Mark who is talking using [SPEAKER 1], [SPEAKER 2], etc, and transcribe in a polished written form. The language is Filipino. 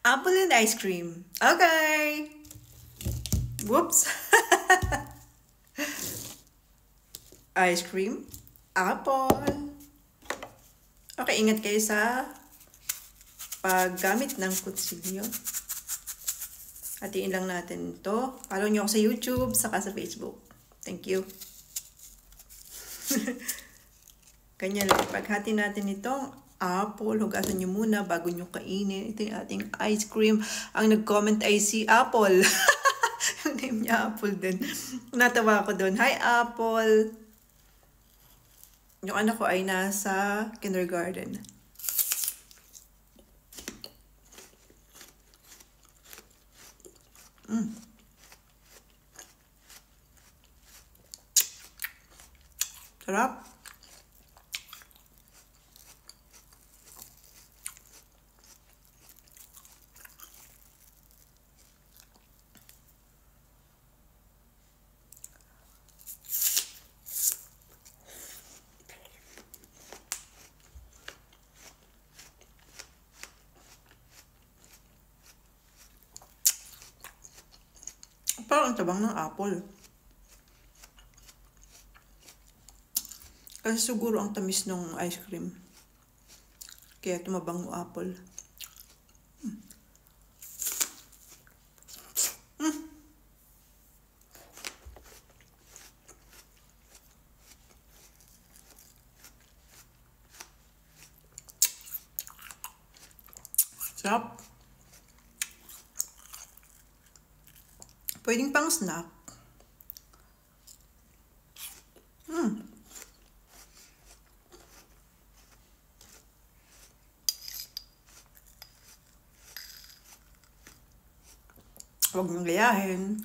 [SPEAKER 1] Apple and ice cream. Okay. Whoops. Ice cream. Apple. Okay, ingat kayo sa paggamit ng kutsilyo. Hatiin lang natin ito. Follow nyo ako sa YouTube, saka sa Facebook. Thank you. Ganyan lang. Paghati natin itong apple, hugasan nyo muna bago nyo kainin. Ito yung ating ice cream. Ang nag-comment ay si Apple. Yung name niya Apple din. Natawa ko doon. Hi, Apple! Yung anak ko ay nasa kindergarten. Sarap. Parang ang tabang ng apple. Kasi siguro ang tamis ng ice cream. Kaya tumabang ng apple. Sarap. Pwedeng pang snack. Huwag niyong gayahin.